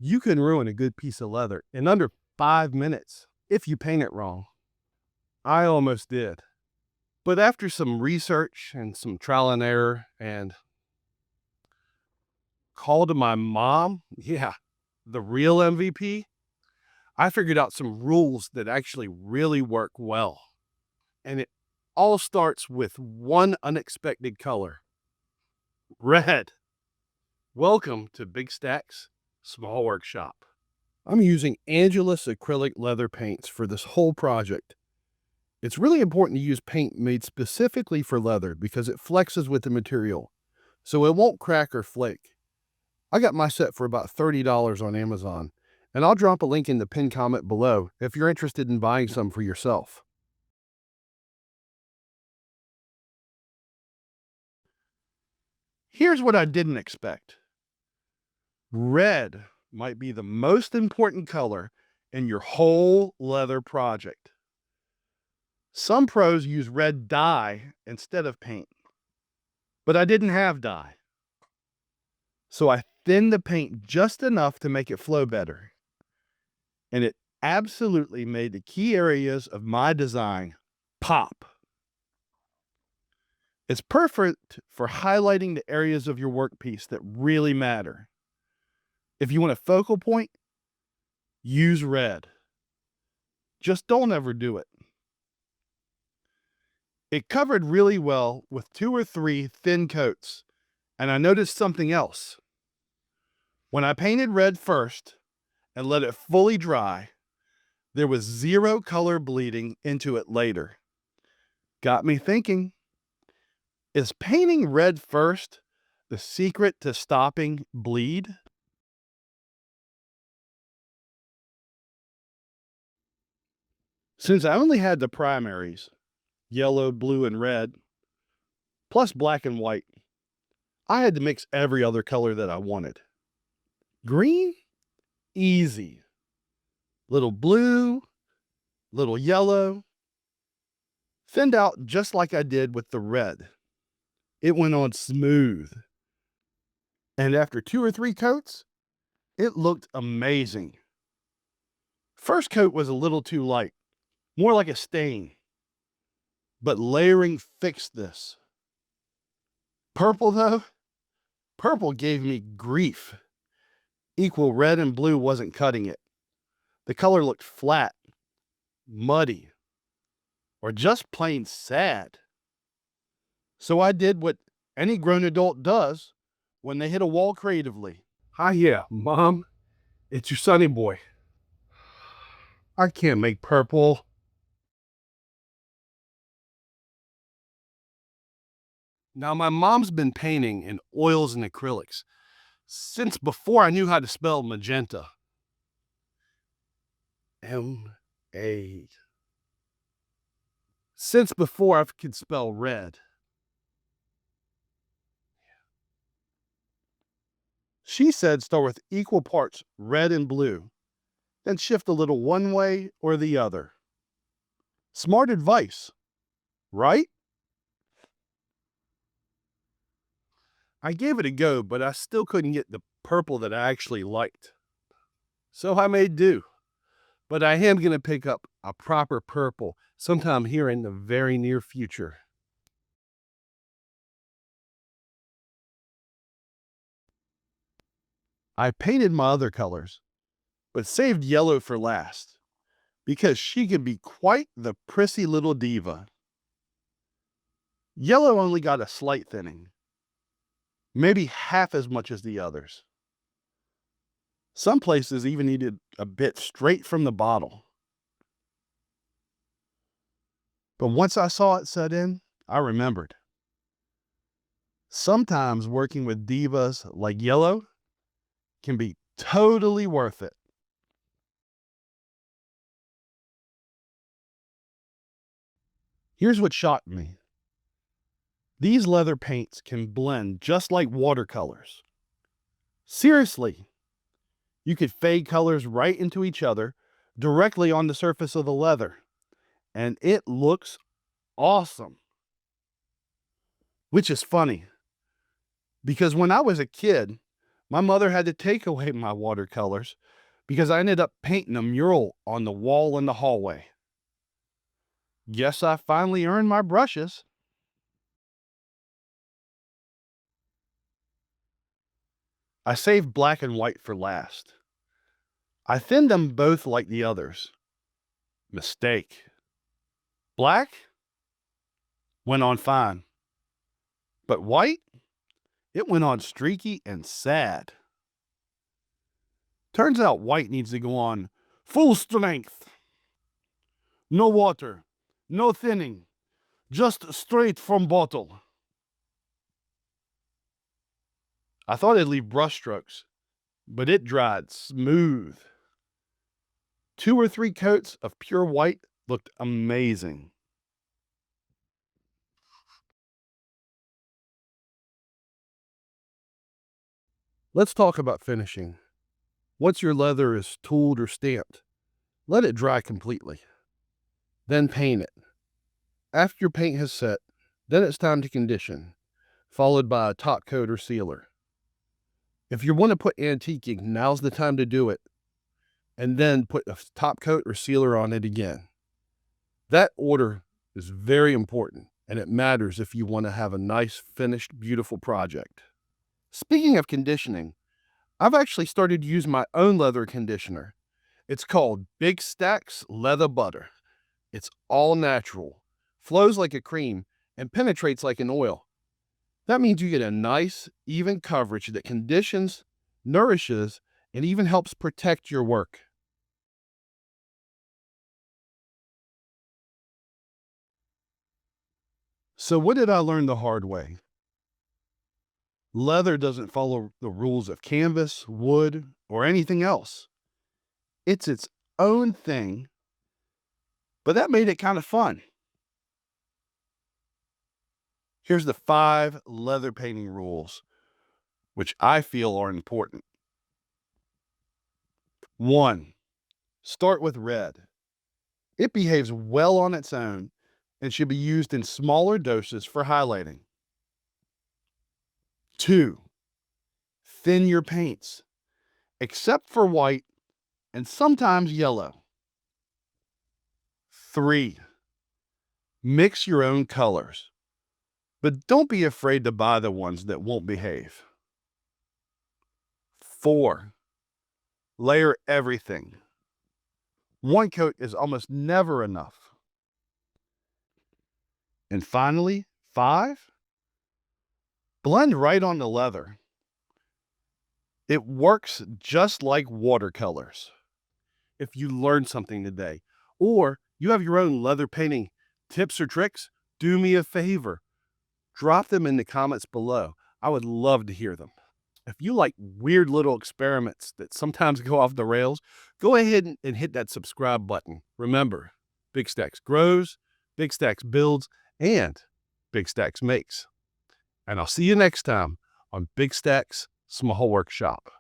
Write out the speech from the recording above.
You can ruin a good piece of leather in under 5 minutes if you paint it wrong. I almost did. But after some research and some trial and error and call to my mom, yeah, the real MVP, I figured out some rules that actually really work well. And it all starts with one unexpected color: red. Welcome to Big Stacks Small Workshop. I'm using Angelus acrylic leather paints for this whole project. It's really important to use paint made specifically for leather because it flexes with the material, so it won't crack or flake. I got my set for about $30 on Amazon, and I'll drop a link in the pinned comment below if you're interested in buying some for yourself. Here's what I didn't expect. Red might be the most important color in your whole leather project. Some pros use red dye instead of paint, but I didn't have dye. So I thinned the paint just enough to make it flow better. And it absolutely made the key areas of my design pop. It's perfect for highlighting the areas of your workpiece that really matter. If you want a focal point, use red. Just don't ever do it. It covered really well with 2 or 3 thin coats, and I noticed something else. When I painted red first and let it fully dry, there was 0 color bleeding into it later. Got me thinking, is painting red first the secret to stopping bleed? Since I only had the primaries, yellow, blue, and red, plus black and white, I had to mix every other color that I wanted. Green? Easy. Little blue, little yellow. Thinned out just like I did with the red. It went on smooth. And after 2 or 3 coats, it looked amazing. First coat was a little too light, more like a stain. But layering fixed this. Purple though? Purple gave me grief. Equal red and blue wasn't cutting it. The color looked flat, muddy, or just plain sad. So I did what any grown adult does when they hit a wall creatively. Hi, yeah, Mom. It's your sonny boy. I can't make purple. Now, my mom's been painting in oils and acrylics since before I knew how to spell magenta. M-A. Since before I could spell red. She said start with equal parts red and blue, then shift a little one way or the other. Smart advice, right? I gave it a go, but I still couldn't get the purple that I actually liked. So I made do. But I am going to pick up a proper purple sometime here in the very near future. I painted my other colors, but saved yellow for last, because she can be quite the prissy little diva. Yellow only got a slight thinning, maybe half as much as the others. Some places even needed a bit straight from the bottle. But once I saw it set in, I remembered. Sometimes working with divas like yellow can be totally worth it. Here's what shocked me. These leather paints can blend just like watercolors. Seriously, you could fade colors right into each other directly on the surface of the leather, and it looks awesome. Which is funny, because when I was a kid, My mother had to take away my watercolors because I ended up painting a mural on the wall in the hallway. Guess I finally earned my brushes. I saved black and white for last. I thinned them both like the others. Mistake. Black went on fine, but white, it went on streaky and sad. Turns out white needs to go on full strength. No water, no thinning, just straight from bottle. I thought it'd leave brush strokes, but it dried smooth. 2 or 3 coats of pure white looked amazing. Let's talk about finishing. Once your leather is tooled or stamped, let it dry completely. Then paint it. After your paint has set, then it's time to condition, followed by a top coat or sealer. If you want to put antiquing, now's the time to do it, and then put a top coat or sealer on it again. That order is very important, and it matters if you want to have a nice, finished, beautiful project. Speaking of conditioning, I've actually started to use my own leather conditioner. It's called Big Stacks Leather Butter. It's all natural, flows like a cream, and penetrates like an oil. That means you get a nice, even coverage that conditions, nourishes, and even helps protect your work. So what did I learn the hard way? Leather doesn't follow the rules of canvas, wood, or anything else. It's its own thing, but that made it kind of fun. Here's the 5 leather painting rules, which I feel are important. 1. Start with red. It behaves well on its own and should be used in smaller doses for highlighting. 2. Thin your paints, except for white and sometimes yellow. 3. Mix your own colors, but don't be afraid to buy the ones that won't behave. 4. Layer everything. 1 coat is almost never enough. And finally, 5. Blend right on the leather. It works just like watercolors. If you learned something today, or you have your own leather painting tips or tricks, do me a favor. Drop them in the comments below. I would love to hear them. If you like weird little experiments that sometimes go off the rails, go ahead and hit that subscribe button. Remember, Big Stacks grows, Big Stacks builds, and Big Stacks makes. And I'll see you next time on Big Stacks Small Workshop.